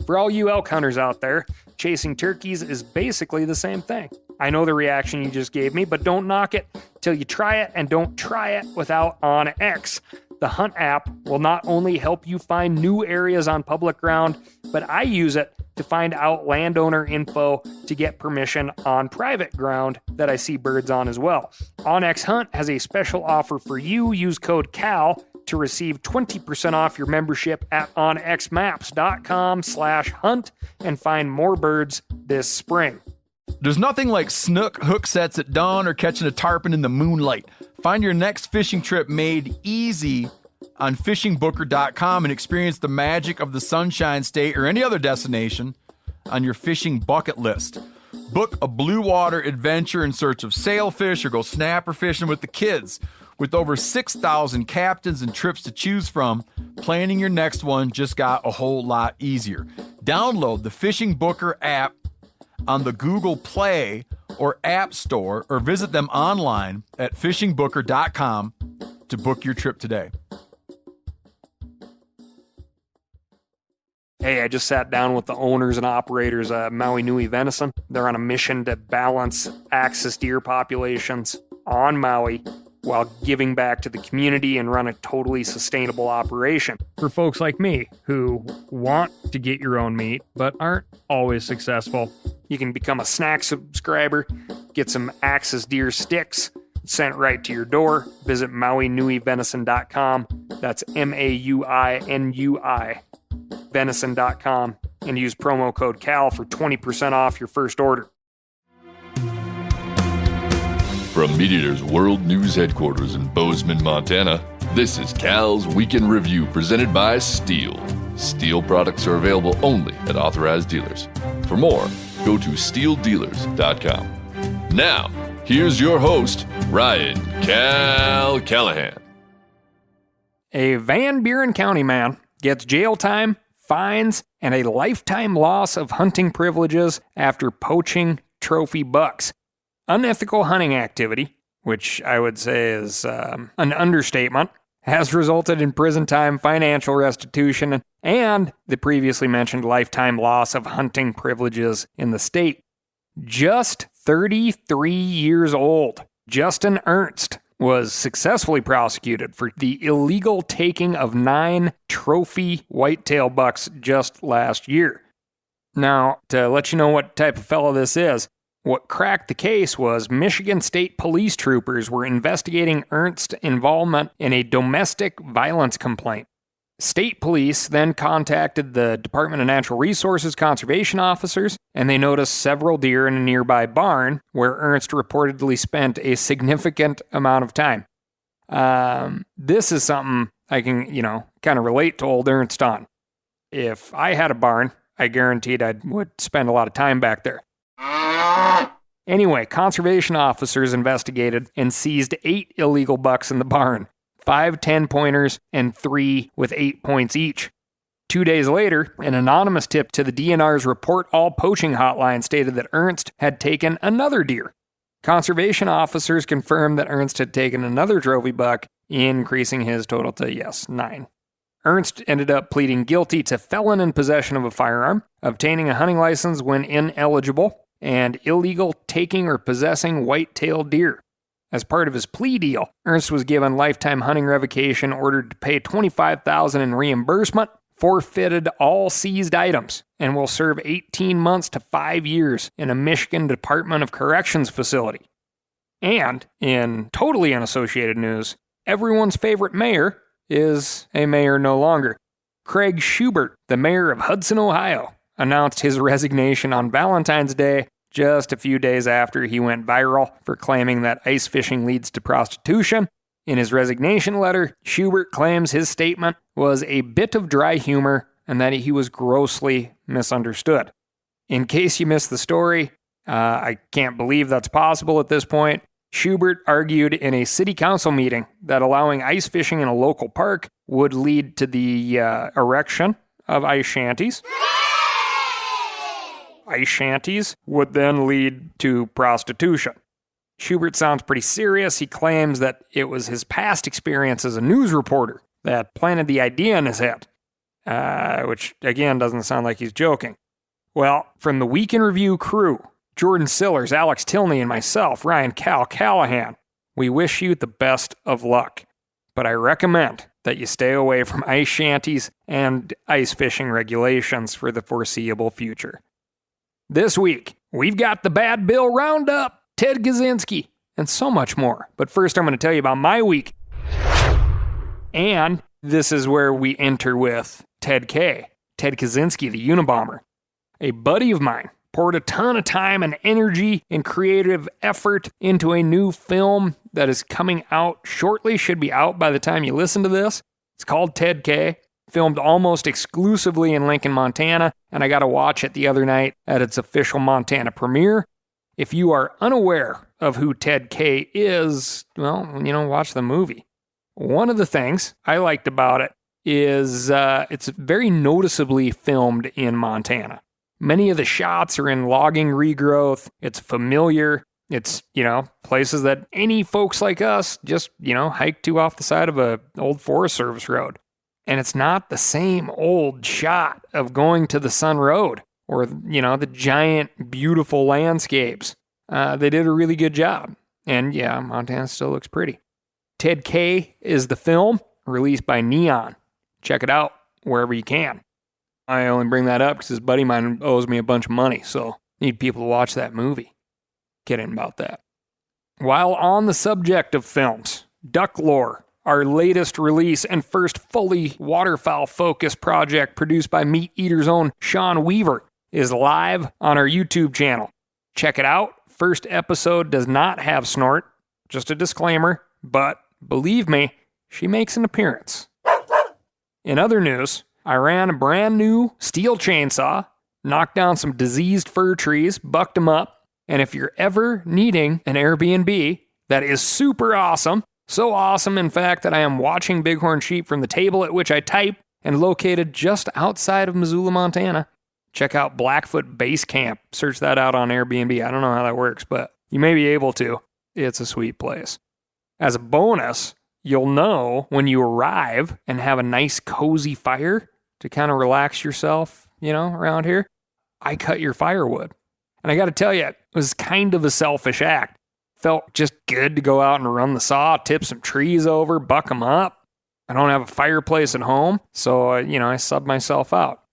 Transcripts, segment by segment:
For all you elk hunters out there, chasing turkeys is basically the same thing. I know the reaction you just gave me, but don't knock it till you try it, and don't try it without OnX. The Hunt app will not only help you find new areas on public ground, but I use it to find out landowner info to get permission on private ground that I see birds on as well. OnX Hunt has a special offer for you. Use code CAL to receive 20% off your membership at onxmaps.com/hunt and find more birds this spring. There's nothing like snook hook sets at dawn or catching a tarpon in the moonlight. Find your next fishing trip made easy on fishingbooker.com and experience the magic of the Sunshine State or any other destination on your fishing bucket list. Book a blue water adventure in search of sailfish or go snapper fishing with the kids. With over 6,000 captains and trips to choose from, planning your next one just got a whole lot easier. Download the Fishing Booker app on the Google Play or App Store, or visit them online at fishingbooker.com to book your trip today. Hey, I just sat down with the owners and operators of Maui Nui Venison. They're on a mission to balance axis deer populations on Maui while giving back to the community and run a totally sustainable operation. For folks like me who want to get your own meat but aren't always successful, you can become a snack subscriber, get some axis deer sticks sent right to your door. Visit MauiNuiVenison.com. That's MAUINUI venison.com and use promo code CAL for 20% off your first order. From MeatEater's World News Headquarters in Bozeman, Montana, this is Cal's Weekend Review presented by Steel. Steel products are available only at authorized dealers. For more, go to steeldealers.com. Now, here's your host, Ryan Cal Callahan. A Van Buren County man gets jail time, fines, and a lifetime loss of hunting privileges after poaching trophy bucks. Unethical hunting activity, which I would say is an understatement, has resulted in prison time, financial restitution, and the previously mentioned lifetime loss of hunting privileges in the state. Just 33 years old, Justin Ernst was successfully prosecuted for the illegal taking of 9 trophy whitetail bucks just last year. Now, to let you know what type of fellow this is, what cracked the case was Michigan State Police troopers were investigating Ernst's involvement in a domestic violence complaint. State police then contacted the Department of Natural Resources conservation officers, and they noticed several deer in a nearby barn where Ernst reportedly spent a significant amount of time. This is something I can, kind of relate to old Ernst on. If I had a barn, I guaranteed I would spend a lot of time back there. Anyway, conservation officers investigated and seized 8 illegal bucks in the barn, 5 10-pointers and 3 with 8 points each. 2 days later, an anonymous tip to the DNR's Report All Poaching hotline stated that Ernst had taken another deer. Conservation officers confirmed that Ernst had taken another trophy buck, increasing his total to, 9. Ernst ended up pleading guilty to felon in possession of a firearm, obtaining a hunting license when ineligible, and illegal taking or possessing white-tailed deer. As part of his plea deal, Ernst was given lifetime hunting revocation, ordered to pay $25,000 in reimbursement, forfeited all seized items, and will serve 18 months to 5 years in a Michigan Department of Corrections facility. And, in totally unassociated news, everyone's favorite mayor is a mayor no longer. Craig Schubert, the mayor of Hudson, Ohio, announced his resignation on Valentine's Day, just a few days after he went viral for claiming that ice fishing leads to prostitution. In his resignation letter, Schubert claims his statement was a bit of dry humor and that he was grossly misunderstood. In case you missed the story, I can't believe that's possible at this point. Schubert argued in a city council meeting that allowing ice fishing in a local park would lead to the erection of ice shanties. Ice shanties would then lead to prostitution. Schubert sounds pretty serious. He claims that it was his past experience as a news reporter that planted the idea in his head. which again doesn't sound like he's joking. Well, from the Week in Review crew, Jordan Sillers, Alex Tilney, and myself, Ryan Cal Callahan, we wish you the best of luck. But I recommend that you stay away from ice shanties and ice fishing regulations for the foreseeable future. This week, we've got the Bad Bill Roundup, Ted Kaczynski, and so much more. But first, I'm going to tell you about my week. And this is where we enter with Ted Kaczynski, the Unabomber. A buddy of mine poured a ton of time and energy and creative effort into a new film that is coming out shortly, should be out by the time you listen to this. It's called Ted K, filmed almost exclusively in Lincoln, Montana, and I got to watch it the other night at its official Montana premiere. If you are unaware of who Ted K is, well, watch the movie. One of the things I liked about it is it's very noticeably filmed in Montana. Many of the shots are in logging regrowth. It's familiar. It's, places that any folks like us just, hike to off the side of a old Forest Service road. And it's not the same old shot of going to the Sun Road or, the giant, beautiful landscapes. They did a really good job. And yeah, Montana still looks pretty. Ted K is the film, released by Neon. Check it out wherever you can. I only bring that up because this buddy of mine owes me a bunch of money, so need people to watch that movie. Kidding about that. While on the subject of films, Duck Lore, our latest release and first fully waterfowl-focused project produced by Meat Eater's own Sean Weaver, is live on our YouTube channel. Check it out. First episode does not have Snort. Just a disclaimer, but believe me, she makes an appearance. In other news, I ran a brand new steel chainsaw, knocked down some diseased fir trees, bucked them up, and if you're ever needing an Airbnb that is super awesome, so awesome in fact that I am watching bighorn sheep from the table at which I type and located just outside of Missoula, Montana, check out Blackfoot Base Camp. Search that out on Airbnb. I don't know how that works, but you may be able to. It's a sweet place. As a bonus, you'll know when you arrive and have a nice cozy fire to kind of relax yourself, around here. I cut your firewood. And I got to tell you, it was kind of a selfish act. Felt just good to go out and run the saw, tip some trees over, buck them up. I don't have a fireplace at home, so, I subbed myself out.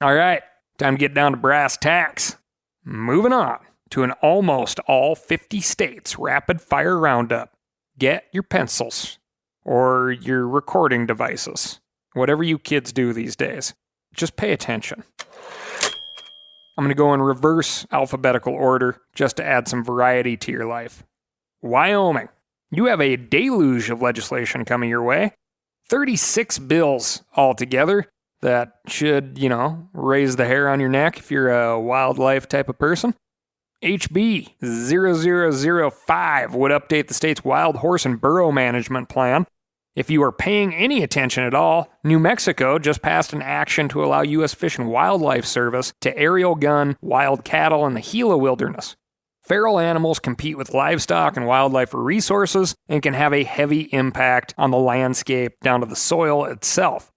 All right, time to get down to brass tacks. Moving on to an almost all 50 states rapid fire roundup. Get your pencils or your recording devices. Whatever you kids do these days, just pay attention. I'm going to go in reverse alphabetical order just to add some variety to your life. Wyoming. You have a deluge of legislation coming your way. 36 bills altogether that should, raise the hair on your neck if you're a wildlife type of person. HB 0005 would update the state's wild horse and burro management plan. If you are paying any attention at all, New Mexico just passed an action to allow U.S. Fish and Wildlife Service to aerial gun wild cattle in the Gila Wilderness. Feral animals compete with livestock and wildlife for resources and can have a heavy impact on the landscape down to the soil itself.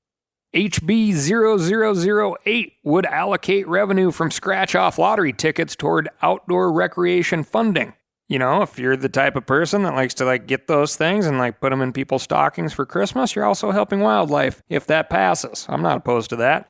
HB 0008 would allocate revenue from scratch-off lottery tickets toward outdoor recreation funding. If you're the type of person that likes to get those things and put them in people's stockings for Christmas, you're also helping wildlife if that passes. I'm not opposed to that.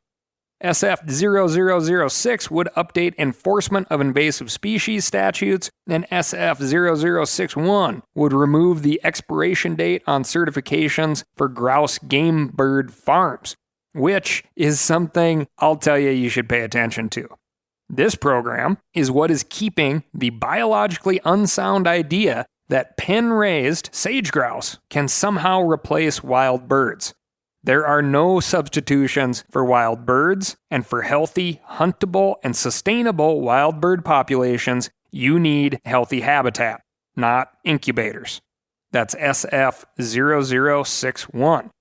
SF 0006 would update enforcement of invasive species statutes, and SF 0061 would remove the expiration date on certifications for grouse game bird farms, which is something I'll tell you should pay attention to. This program is what is keeping the biologically unsound idea that pen-raised sage grouse can somehow replace wild birds. There are no substitutions for wild birds, and for healthy, huntable, and sustainable wild bird populations, you need healthy habitat, not incubators. That's SF 0061.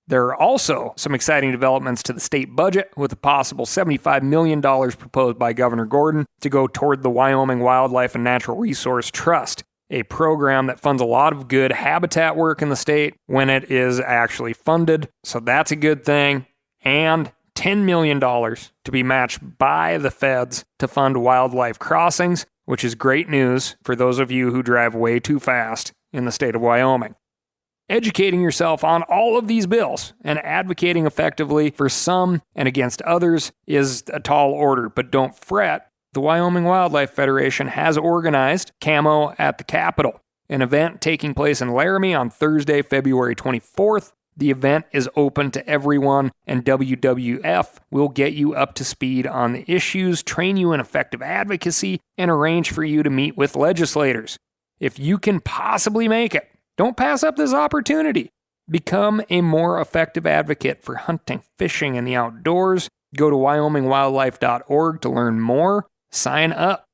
There are also some exciting developments to the state budget, with a possible $75 million proposed by Governor Gordon to go toward the Wyoming Wildlife and Natural Resource Trust, a program that funds a lot of good habitat work in the state when it is actually funded. So that's a good thing. and $10 million to be matched by the feds to fund wildlife crossings, which is great news for those of you who drive way too fast in the state of Wyoming. Educating yourself on all of these bills and advocating effectively for some and against others is a tall order, but don't fret. The Wyoming Wildlife Federation has organized Camo at the Capitol, an event taking place in Laramie on Thursday, February 24th. The event is open to everyone, and WWF will get you up to speed on the issues, train you in effective advocacy, and arrange for you to meet with legislators. If you can possibly make it, don't pass up this opportunity. Become a more effective advocate for hunting, fishing, and the outdoors. Go to wyomingwildlife.org to learn more. Sign up.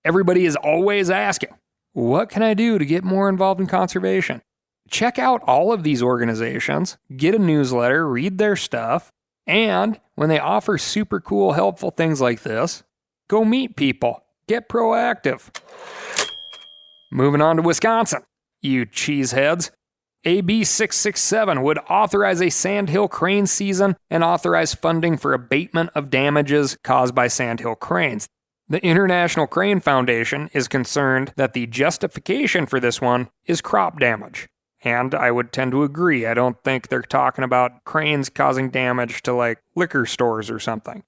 Everybody is always asking, what can I do to get more involved in conservation? Check out all of these organizations, get a newsletter, read their stuff, and when they offer super cool, helpful things like this, go meet people. Get proactive. Moving on to Wisconsin. You cheeseheads. AB 667 would authorize a sandhill crane season and authorize funding for abatement of damages caused by sandhill cranes. The International Crane Foundation is concerned that the justification for this one is crop damage. And I would tend to agree. I don't think they're talking about cranes causing damage to, like, liquor stores or something.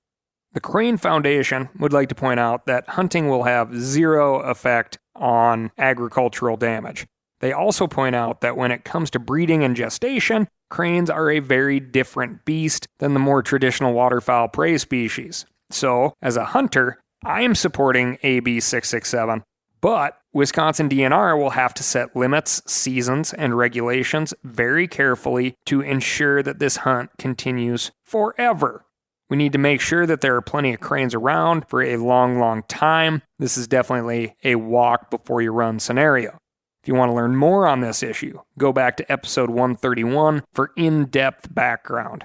The Crane Foundation would like to point out that hunting will have zero effect on agricultural damage. They also point out that when it comes to breeding and gestation, cranes are a very different beast than the more traditional waterfowl prey species. So, as a hunter, I am supporting AB 667, but Wisconsin DNR will have to set limits, seasons, and regulations very carefully to ensure that this hunt continues forever. We need to make sure that there are plenty of cranes around for a long, long time. This is definitely a walk before you run scenario. If you want to learn more on this issue, go back to episode 131 for in-depth background.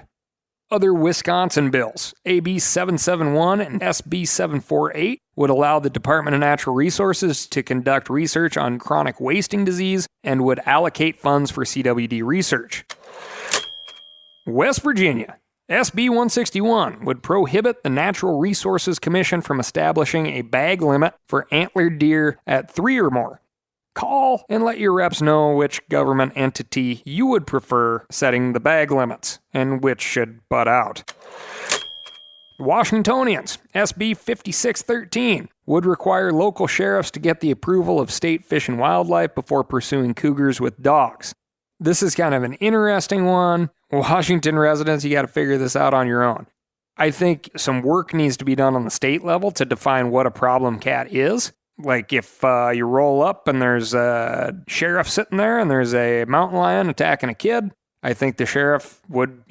Other Wisconsin bills, AB 771 and SB 748, would allow the Department of Natural Resources to conduct research on chronic wasting disease and would allocate funds for CWD research. West Virginia, SB 161 would prohibit the Natural Resources Commission from establishing a bag limit for antlered deer at 3 or more. Call and let your reps know which government entity you would prefer setting the bag limits and which should butt out. Washingtonians, SB 5613, would require local sheriffs to get the approval of state fish and wildlife before pursuing cougars with dogs. This is kind of an interesting one. Washington residents, you got to figure this out on your own. I think some work needs to be done on the state level to define what a problem cat is. Like if you roll up and there's a sheriff sitting there and there's a mountain lion attacking a kid, I think the sheriff would,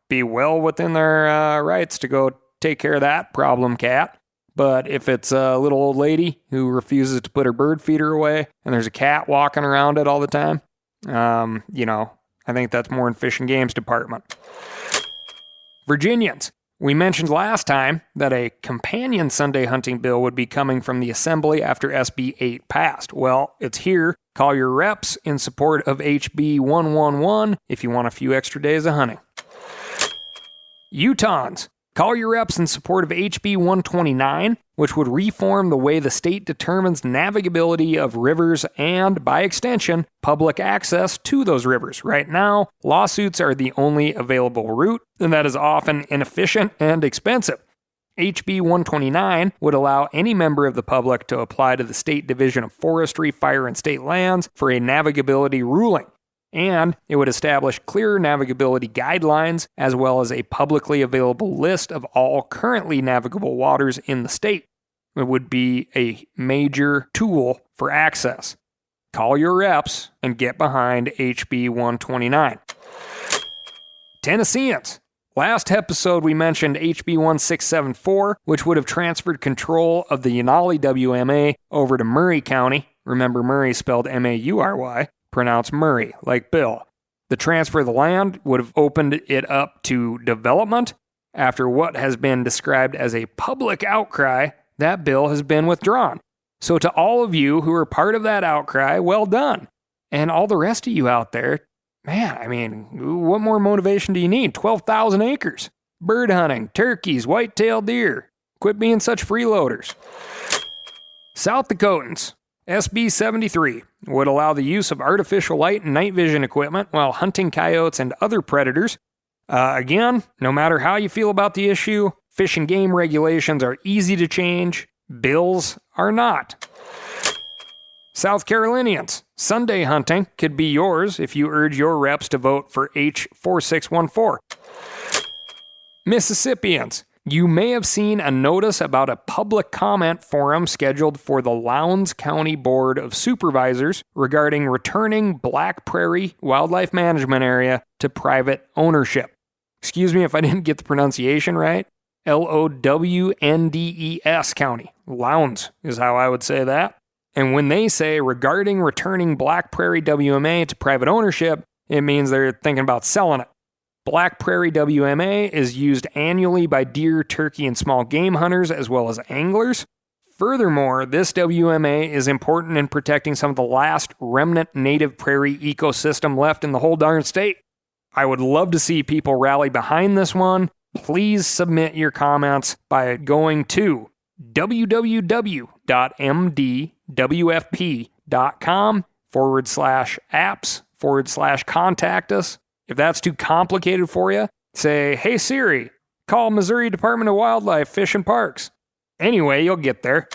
be well within their rights to go take care of that problem cat. But if it's a little old lady who refuses to put her bird feeder away and there's a cat walking around it all the time, I think that's more in Fish and Game's department. Virginians. We mentioned last time that a companion Sunday hunting bill would be coming from the Assembly after SB 8 passed. Well, it's here. Call your reps in support of HB 111 if you want a few extra days of hunting. Utahns. Call your reps in support of HB 129, which would reform the way the state determines navigability of rivers and, by extension, public access to those rivers. Right now, lawsuits are the only available route, and that is often inefficient and expensive. HB 129 would allow any member of the public to apply to the State Division of Forestry, Fire, and State Lands for a navigability ruling. And it would establish clear navigability guidelines as well as a publicly available list of all currently navigable waters in the state. It would be a major tool for access. Call your reps and get behind HB 129. Tennesseans. Last episode we mentioned HB 1674, which would have transferred control of the Yanali WMA over to Murray County. Remember, Murray spelled M-A-U-R-Y. Pronounced Murray, like Bill. The transfer of the land would have opened it up to development. After what has been described as a public outcry, that bill has been withdrawn. So to all of you who are part of that outcry, well done. And all the rest of you out there, man, what more motivation do you need? 12,000 acres. bird hunting, turkeys, white-tailed deer. Quit being such freeloaders. South Dakotans, SB 73, would allow the use of artificial light and night vision equipment while hunting coyotes and other predators. Again, no matter how you feel about the issue, fish and game regulations are easy to change. Bills are not. South Carolinians, Sunday hunting could be yours if you urge your reps to vote for H4614. Mississippians, you may have seen a notice about a public comment forum scheduled for the Lowndes County Board of Supervisors regarding returning Black Prairie Wildlife Management Area to private ownership. Excuse me if I didn't get the pronunciation right. Lowndes County. Lowndes is how I would say that. And when they say regarding returning Black Prairie WMA to private ownership, it means they're thinking about selling it. Black Prairie WMA is used annually by deer, turkey, and small game hunters as well as anglers. Furthermore, this WMA is important in protecting some of the last remnant native prairie ecosystem left in the whole darn state. I would love to see people rally behind this one. Please submit your comments by going to www.mdwfp.com/apps/contact us. If that's too complicated for you, say, "Hey Siri, call Missouri Department of Wildlife, Fish and Parks." Anyway, you'll get there.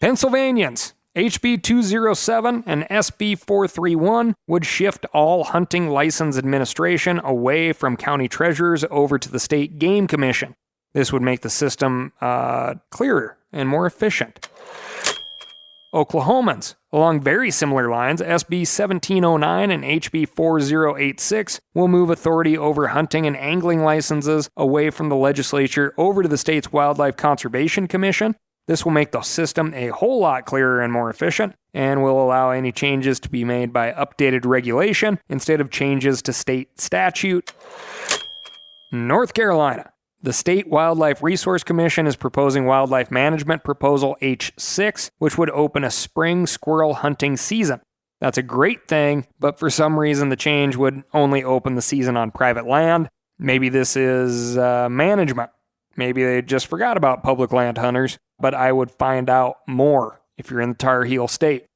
Pennsylvanians, HB 207 and SB 431 would shift all hunting license administration away from county treasurers over to the state game commission. This would make the system clearer and more efficient. Oklahomans, along very similar lines, SB 1709 and HB 4086 will move authority over hunting and angling licenses away from the legislature over to the state's Wildlife Conservation Commission. This will make the system a whole lot clearer and more efficient, and will allow any changes to be made by updated regulation instead of changes to state statute. North Carolina. The State Wildlife Resource Commission is proposing Wildlife Management Proposal H6, which would open a spring squirrel hunting season. That's a great thing, but for some reason the change would only open the season on private land. Maybe this is management. Maybe they just forgot about public land hunters, but I would find out more if you're in the Tar Heel State.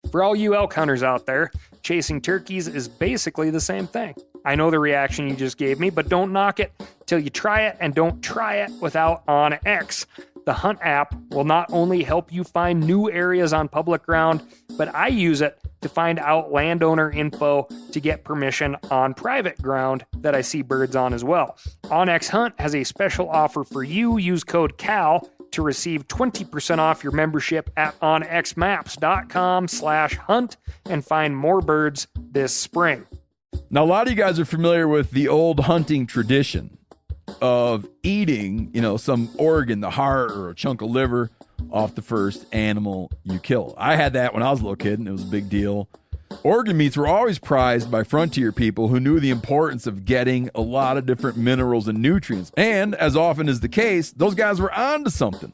For all you elk hunters out there, chasing turkeys is basically the same thing. I know the reaction you just gave me, but don't knock it till you try it, and don't try it without OnX. The Hunt app will not only help you find new areas on public ground, but I use it to find out landowner info to get permission on private ground that I see birds on as well. OnX Hunt has a special offer for you. Use code CAL to receive 20% off your membership at onxmaps.com/hunt and find more birds this spring. Now, a lot of you guys are familiar with the old hunting tradition of eating, some organ, the heart or a chunk of liver off the first animal you kill. I had that when I was a little kid, and it was a big deal. Organ meats were always prized by frontier people who knew the importance of getting a lot of different minerals and nutrients. And as often is the case, those guys were onto something,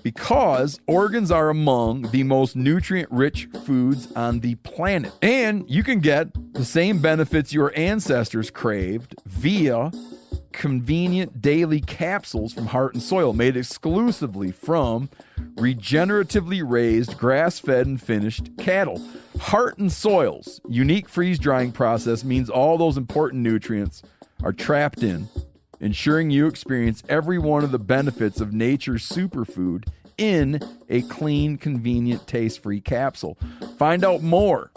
because organs are among the most nutrient-rich foods on the planet. And you can get the same benefits your ancestors craved via convenient daily capsules from Heart and Soil, made exclusively from regeneratively raised, grass-fed, and finished cattle. Heart and Soil's unique freeze-drying process means all those important nutrients are trapped in, ensuring you experience every one of the benefits of nature's superfood in a clean, convenient, taste-free capsule. Find out more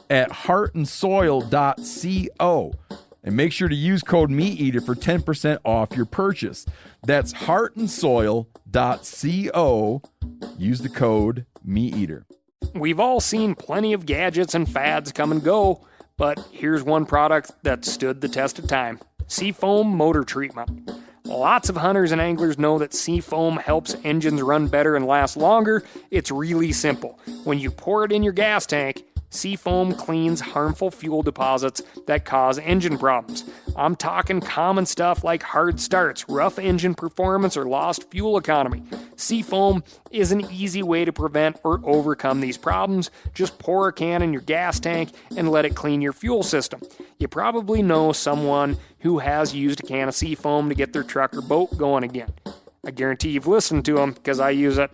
at heartandsoil.co, and make sure to use code MeatEater for 10% off your purchase. That's heartandsoil.co. Use the code MeatEater. We've all seen plenty of gadgets and fads come and go, but here's one product that stood the test of time: Seafoam Motor Treatment. Lots of hunters and anglers know that Seafoam helps engines run better and last longer. It's really simple. When you pour it in your gas tank, Seafoam cleans harmful fuel deposits that cause engine problems. I'm talking common stuff like hard starts, rough engine performance, or lost fuel economy. Seafoam is an easy way to prevent or overcome these problems. Just pour a can in your gas tank and let it clean your fuel system. You probably know someone who has used a can of Seafoam to get their truck or boat going again. I guarantee you've listened to them because I use it,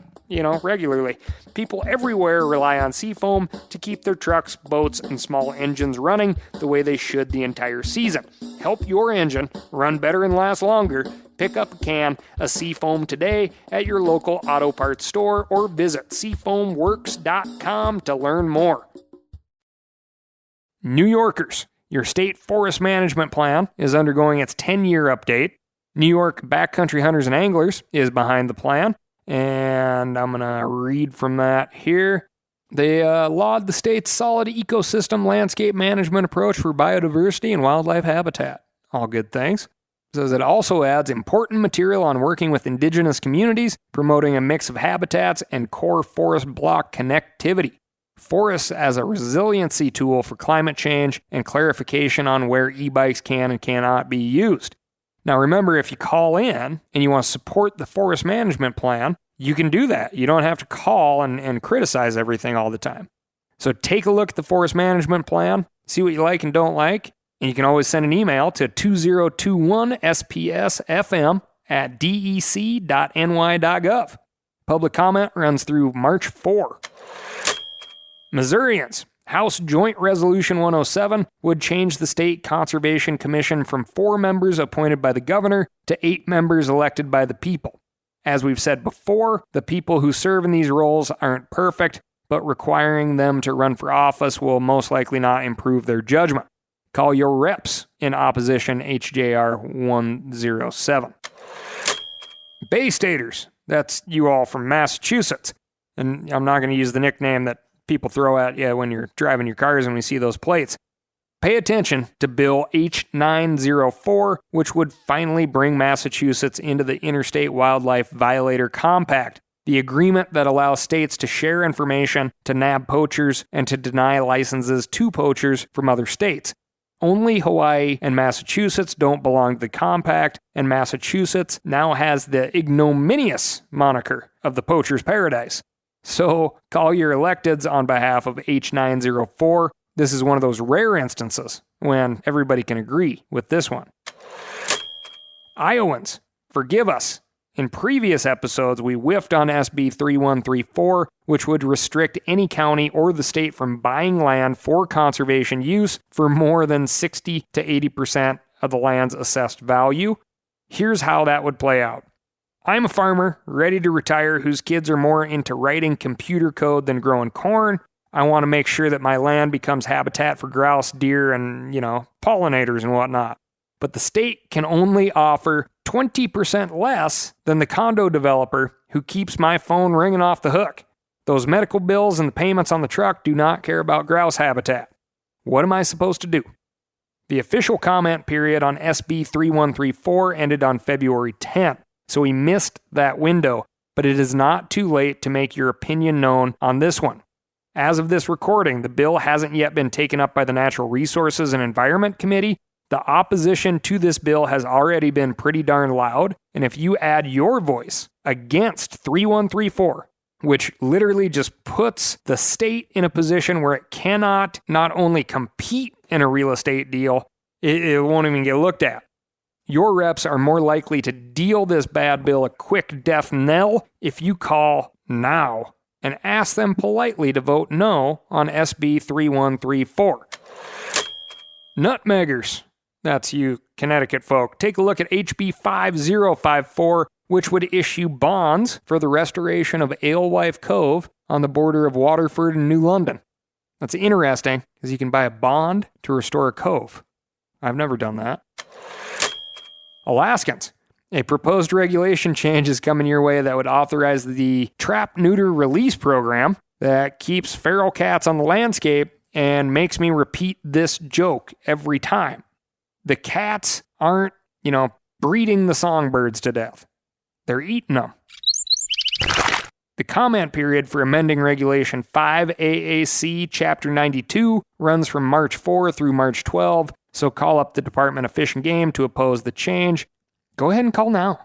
regularly. People everywhere rely on Seafoam to keep their trucks, boats, and small engines running the way they should the entire season. Help your engine run better and last longer. Pick up a can of Seafoam today at your local auto parts store or visit seafoamworks.com to learn more. New Yorkers, your state forest management plan is undergoing its 10-year update. New York Backcountry Hunters and Anglers is behind the plan, and I'm going to read from that here. They laud the state's solid ecosystem landscape management approach for biodiversity and wildlife habitat. All good things. It says it also adds important material on working with indigenous communities, promoting a mix of habitats and core forest block connectivity. Forests as a resiliency tool for climate change and clarification on where e-bikes can and cannot be used. Now remember, if you call in and you want to support the forest management plan, you can do that. You don't have to call and criticize everything all the time. So take a look at the forest management plan, see what you like and don't like, and you can always send an email to 2021spsfm@dec.ny.gov. Public comment runs through March 4. Missourians, House Joint Resolution 107 would change the State Conservation Commission from 4 members appointed by the governor to 8 members elected by the people. As we've said before, the people who serve in these roles aren't perfect, but requiring them to run for office will most likely not improve their judgment. Call your reps in opposition HJR 107. Bay Staters, that's you all from Massachusetts. And I'm not going to use the nickname that people throw at you when you're driving your cars and we see those plates. Pay attention to Bill H904, which would finally bring Massachusetts into the Interstate Wildlife Violator Compact, the agreement that allows states to share information to nab poachers and to deny licenses to poachers from other states. Only Hawaii and Massachusetts don't belong to the compact, and Massachusetts now has the ignominious moniker of the poacher's paradise. So call your electeds on behalf of H904. This is one of those rare instances when everybody can agree with this one. Iowans, forgive us. In previous episodes, we whiffed on SB 3134, which would restrict any county or the state from buying land for conservation use for more than 60 to 80% of the land's assessed value. Here's how that would play out. I'm a farmer, ready to retire, whose kids are more into writing computer code than growing corn. I want to make sure that my land becomes habitat for grouse, deer, and, pollinators and whatnot. But the state can only offer 20% less than the condo developer who keeps my phone ringing off the hook. Those medical bills and the payments on the truck do not care about grouse habitat. What am I supposed to do? The official comment period on SB 3134 ended on February 10th. So we missed that window, but it is not too late to make your opinion known on this one. As of this recording, the bill hasn't yet been taken up by the Natural Resources and Environment Committee. The opposition to this bill has already been pretty darn loud, and if you add your voice against 3134, which literally just puts the state in a position where it cannot not only compete in a real estate deal, it won't even get looked at. Your reps are more likely to deal this bad bill a quick death knell if you call now and ask them politely to vote no on SB 3134. Nutmeggers, that's you Connecticut folk, take a look at HB 5054, which would issue bonds for the restoration of Alewife Cove on the border of Waterford and New London. That's interesting, because you can buy a bond to restore a cove. I've never done that. Alaskans, a proposed regulation change is coming your way that would authorize the trap, neuter, release program that keeps feral cats on the landscape and makes me repeat this joke every time. The cats aren't, breeding the songbirds to death. They're eating them. The comment period for amending Regulation 5 AAC Chapter 92 runs from March 4 through March 12, So call up the Department of Fish and Game to oppose the change. Go ahead and call now.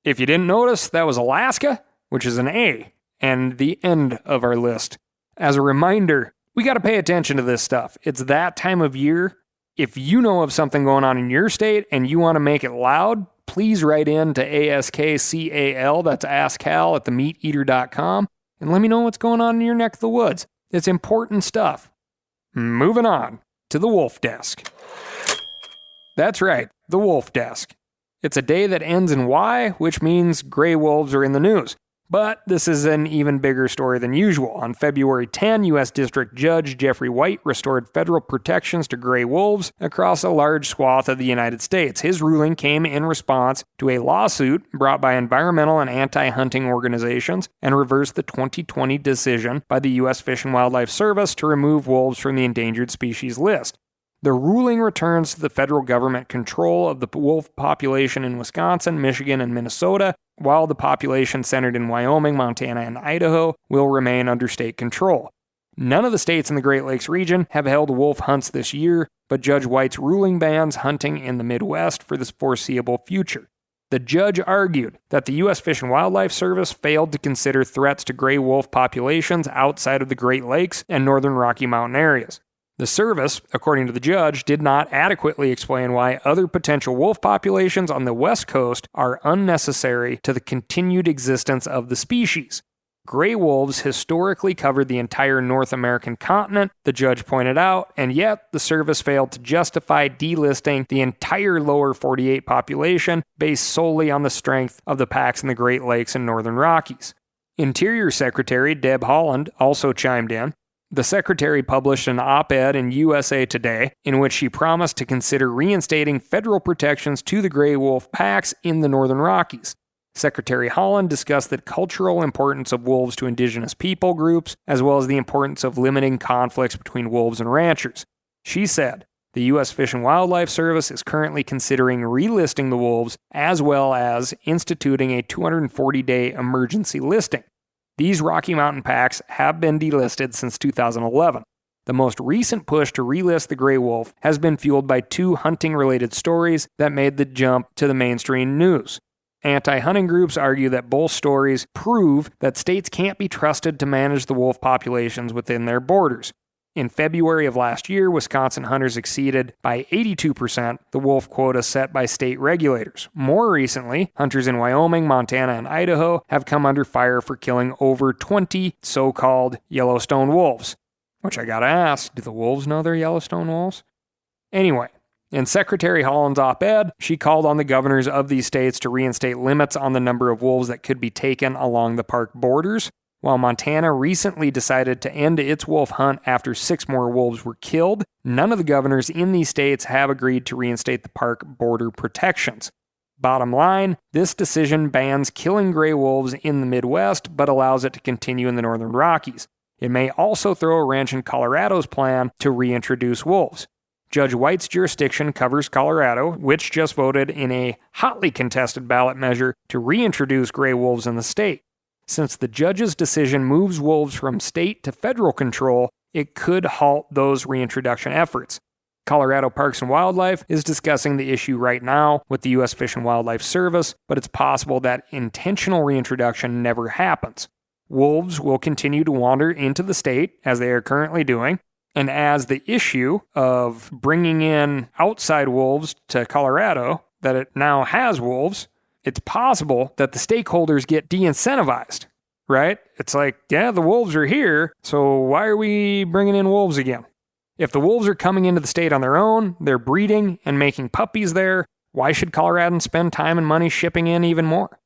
If you didn't notice, that was Alaska, which is an A, and the end of our list. As a reminder, we got to pay attention to this stuff. It's that time of year. If you know of something going on in your state and you want to make it loud, please write in to ASKCAL, that's AskCal at themeateater.com, and let me know what's going on in your neck of the woods. It's important stuff. Moving on to the Wolf Desk. That's right, the Wolf Desk. It's a day that ends in Y, which means gray wolves are in the news. But this is an even bigger story than usual. On February 10, U.S. District Judge Jeffrey White restored federal protections to gray wolves across a large swath of the United States. His ruling came in response to a lawsuit brought by environmental and anti-hunting organizations and reversed the 2020 decision by the U.S. Fish and Wildlife Service to remove wolves from the endangered species list. The ruling returns to the federal government control of the wolf population in Wisconsin, Michigan, and Minnesota, while the population centered in Wyoming, Montana, and Idaho will remain under state control. None of the states in the Great Lakes region have held wolf hunts this year, but Judge White's ruling bans hunting in the Midwest for the foreseeable future. The judge argued that the U.S. Fish and Wildlife Service failed to consider threats to gray wolf populations outside of the Great Lakes and northern Rocky Mountain areas. The service, according to the judge, did not adequately explain why other potential wolf populations on the West Coast are unnecessary to the continued existence of the species. Gray wolves historically covered the entire North American continent, the judge pointed out, and yet the service failed to justify delisting the entire lower 48 population based solely on the strength of the packs in the Great Lakes and Northern Rockies. Interior Secretary Deb Haaland also chimed in. The secretary published an op-ed in USA Today in which she promised to consider reinstating federal protections to the gray wolf packs in the Northern Rockies. Secretary Haaland discussed the cultural importance of wolves to indigenous people groups, as well as the importance of limiting conflicts between wolves and ranchers. She said, the U.S. Fish and Wildlife Service is currently considering relisting the wolves, as well as instituting a 240-day emergency listing. These Rocky Mountain packs have been delisted since 2011. The most recent push to relist the gray wolf has been fueled by two hunting-related stories that made the jump to the mainstream news. Anti-hunting groups argue that both stories prove that states can't be trusted to manage the wolf populations within their borders. In February of last year, Wisconsin hunters exceeded by 82% the wolf quota set by state regulators. More recently, hunters in Wyoming, Montana, and Idaho have come under fire for killing over 20 so-called Yellowstone wolves. Which I gotta ask, do the wolves know they're Yellowstone wolves? Anyway, in Secretary Haaland's op-ed, she called on the governors of these states to reinstate limits on the number of wolves that could be taken along the park borders. While Montana recently decided to end its wolf hunt after 6 more wolves were killed, none of the governors in these states have agreed to reinstate the park border protections. Bottom line, this decision bans killing gray wolves in the Midwest, but allows it to continue in the Northern Rockies. It may also throw a wrench in Colorado's plan to reintroduce wolves. Judge White's jurisdiction covers Colorado, which just voted in a hotly contested ballot measure to reintroduce gray wolves in the state. Since the judge's decision moves wolves from state to federal control, it could halt those reintroduction efforts. Colorado Parks and Wildlife is discussing the issue right now with the U.S. Fish and Wildlife Service, but it's possible that intentional reintroduction never happens. Wolves will continue to wander into the state, as they are currently doing, and as the issue of bringing in outside wolves to Colorado, that it now has wolves, it's possible that the stakeholders get de-incentivized, right? It's like, yeah, the wolves are here, so why are we bringing in wolves again? If the wolves are coming into the state on their own, they're breeding and making puppies there, why should Coloradans spend time and money shipping in even more?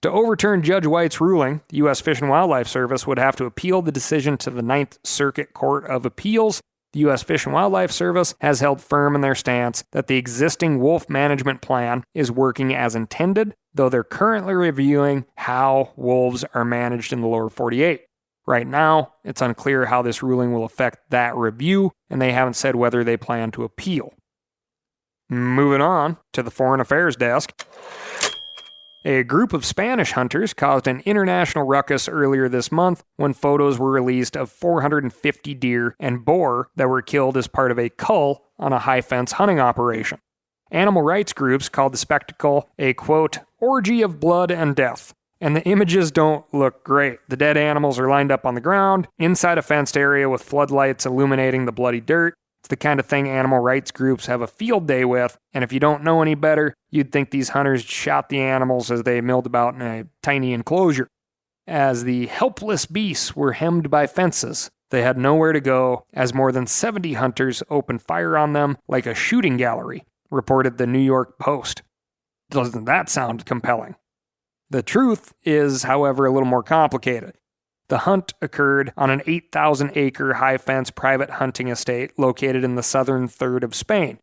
To overturn Judge White's ruling, the U.S. Fish and Wildlife Service would have to appeal the decision to the Ninth Circuit Court of Appeals. The U.S. Fish and Wildlife Service has held firm in their stance that the existing wolf management plan is working as intended, though they're currently reviewing how wolves are managed in the lower 48. Right now, it's unclear how this ruling will affect that review, and they haven't said whether they plan to appeal. Moving on to the Foreign Affairs Desk. A group of Spanish hunters caused an international ruckus earlier this month when photos were released of 450 deer and boar that were killed as part of a cull on a high-fence hunting operation. Animal rights groups called the spectacle a, quote, orgy of blood and death. And the images don't look great. The dead animals are lined up on the ground, inside a fenced area with floodlights illuminating the bloody dirt. It's the kind of thing animal rights groups have a field day with, and if you don't know any better, you'd think these hunters shot the animals as they milled about in a tiny enclosure. As the helpless beasts were hemmed by fences, they had nowhere to go, as more than 70 hunters opened fire on them like a shooting gallery, reported the New York Post. Doesn't that sound compelling? The truth is, however, a little more complicated. The hunt occurred on an 8,000-acre high-fence private hunting estate located in the southern third of Spain.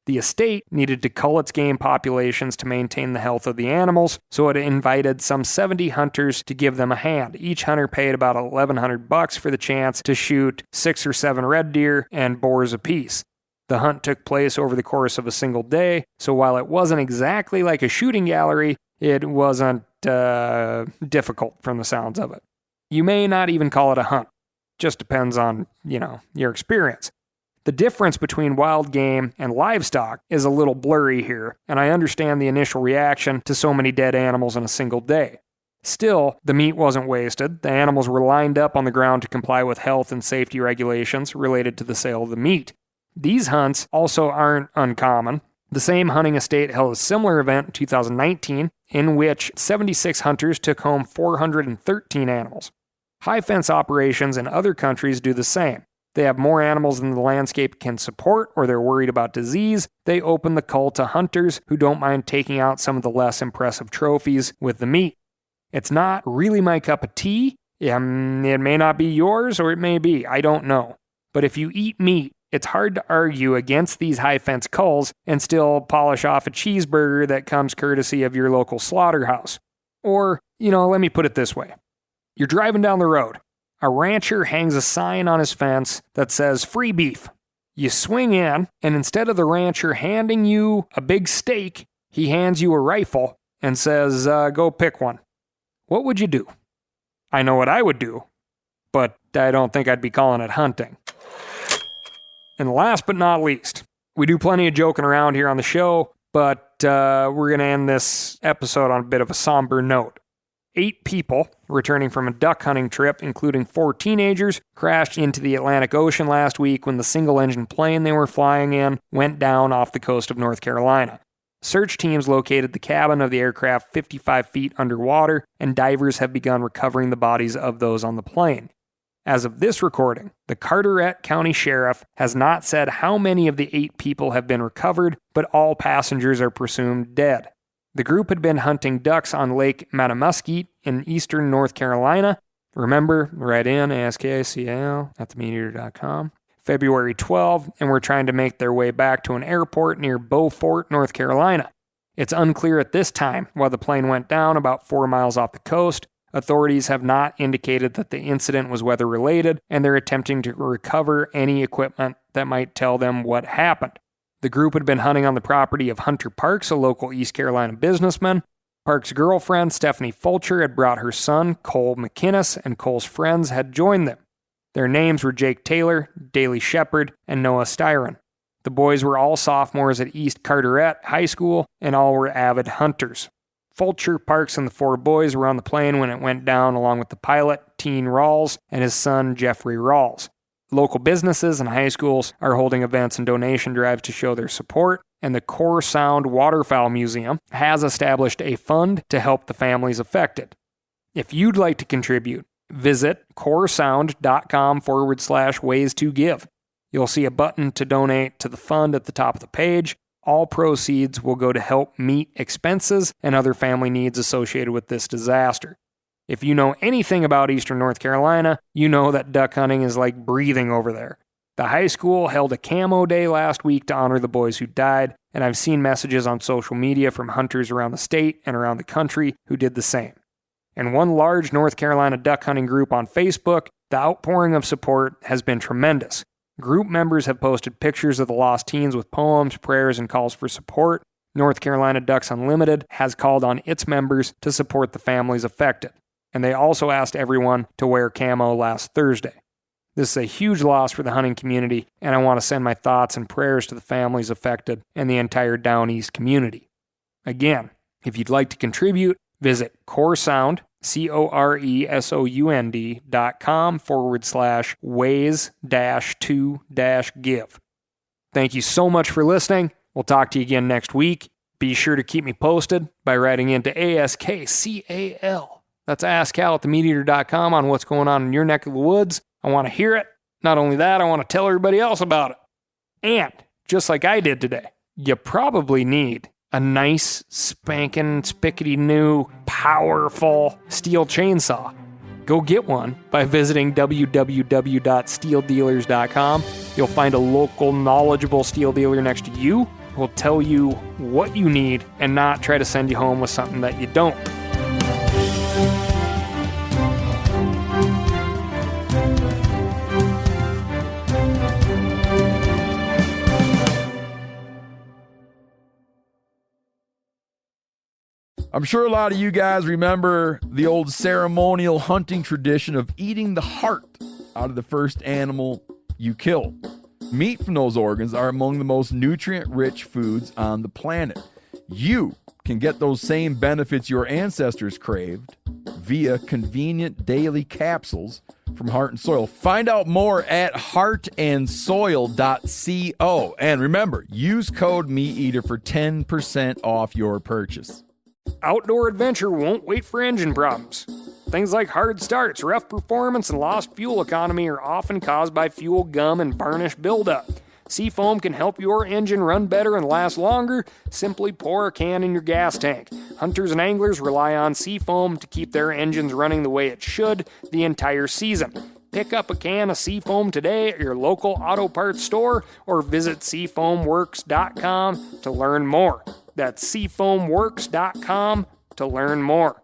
The estate needed to cull its game populations to maintain the health of the animals, so it invited some 70 hunters to give them a hand. Each hunter paid about $1,100 for the chance to shoot 6 or 7 red deer and boars apiece. The hunt took place over the course of a single day, so while it wasn't exactly like a shooting gallery, it wasn't difficult from the sounds of it. You may not even call it a hunt. Just depends on, your experience. The difference between wild game and livestock is a little blurry here, and I understand the initial reaction to so many dead animals in a single day. Still, the meat wasn't wasted. The animals were lined up on the ground to comply with health and safety regulations related to the sale of the meat. These hunts also aren't uncommon. The same hunting estate held a similar event in 2019, in which 76 hunters took home 413 animals. High-fence operations in other countries do the same. They have more animals than the landscape can support, or they're worried about disease. They open the cull to hunters who don't mind taking out some of the less impressive trophies with the meat. It's not really my cup of tea. It may not be yours, or it may be. I don't know. But if you eat meat, it's hard to argue against these high-fence culls and still polish off a cheeseburger that comes courtesy of your local slaughterhouse. Or, let me put it this way. You're driving down the road. A rancher hangs a sign on his fence that says free beef. You swing in, and instead of the rancher handing you a big steak, he hands you a rifle and says, go pick one. What would you do? I know what I would do, but I don't think I'd be calling it hunting. And last but not least, we do plenty of joking around here on the show, but we're going to end this episode on a bit of a somber note. 8 people returning from a duck hunting trip, including 4 teenagers, crashed into the Atlantic Ocean last week when the single-engine plane they were flying in went down off the coast of North Carolina. Search teams located the cabin of the aircraft 55 feet underwater, and divers have begun recovering the bodies of those on the plane. As of this recording, the Carteret County Sheriff has not said how many of the 8 people have been recovered, but all passengers are presumed dead. The group had been hunting ducks on Lake Matamuskeet in eastern North Carolina. Remember, write in askcal@themeateater.com. February 12, and were trying to make their way back to an airport near Beaufort, North Carolina. It's unclear at this time why the plane went down about 4 miles off the coast. Authorities have not indicated that the incident was weather-related, and they're attempting to recover any equipment that might tell them what happened. The group had been hunting on the property of Hunter Parks, a local East Carolina businessman. Parks' girlfriend, Stephanie Fulcher, had brought her son, Cole McInnes, and Cole's friends had joined them. Their names were Jake Taylor, Daley Shepard, and Noah Styron. The boys were all sophomores at East Carteret High School, and all were avid hunters. Fulcher, Parks, and the 4 boys were on the plane when it went down, along with the pilot, Teen Rawls, and his son, Jeffrey Rawls. Local businesses and high schools are holding events and donation drives to show their support, and the Core Sound Waterfowl Museum has established a fund to help the families affected. If you'd like to contribute, visit coresound.com/ways to give. You'll see a button to donate to the fund at the top of the page. All proceeds will go to help meet expenses and other family needs associated with this disaster. If you know anything about Eastern North Carolina, you know that duck hunting is like breathing over there. The high school held a camo day last week to honor the boys who died, and I've seen messages on social media from hunters around the state and around the country who did the same. And one large North Carolina duck hunting group on Facebook, the outpouring of support has been tremendous. Group members have posted pictures of the lost teens with poems, prayers, and calls for support. North Carolina Ducks Unlimited has called on its members to support the families affected, and they also asked everyone to wear camo last Thursday. This is a huge loss for the hunting community, and I want to send my thoughts and prayers to the families affected and the entire Down East community. Again, if you'd like to contribute, visit Coresound, CORESOUND.com/ways-to-give. Thank you so much for listening. We'll talk to you again next week. Be sure to keep me posted by writing into ASKCAL. That's askcal@themeateater.com on what's going on in your neck of the woods. I want to hear it. Not only that, I want to tell everybody else about it. And, just like I did today, you probably need a nice, spanking, spickety new, powerful steel chainsaw. Go get one by visiting www.steeldealers.com. You'll find a local, knowledgeable steel dealer next to you who will tell you what you need and not try to send you home with something that you don't. I'm sure a lot of you guys remember the old ceremonial hunting tradition of eating the heart out of the first animal you kill. Meat from those organs are among the most nutrient-rich foods on the planet. You can get those same benefits your ancestors craved via convenient daily capsules from Heart and Soil. Find out more at heartandsoil.co. And remember, use code MeatEater for 10% off your purchase. Outdoor adventure won't wait for engine problems. Things like hard starts, rough performance, and lost fuel economy are often caused by fuel gum and varnish buildup. Seafoam can help your engine run better and last longer. Simply pour a can in your gas tank. Hunters and anglers rely on Seafoam to keep their engines running the way it should the entire season. Pick up a can of Seafoam today at your local auto parts store or visit seafoamworks.com to learn more. That's seafoamworks.com to learn more.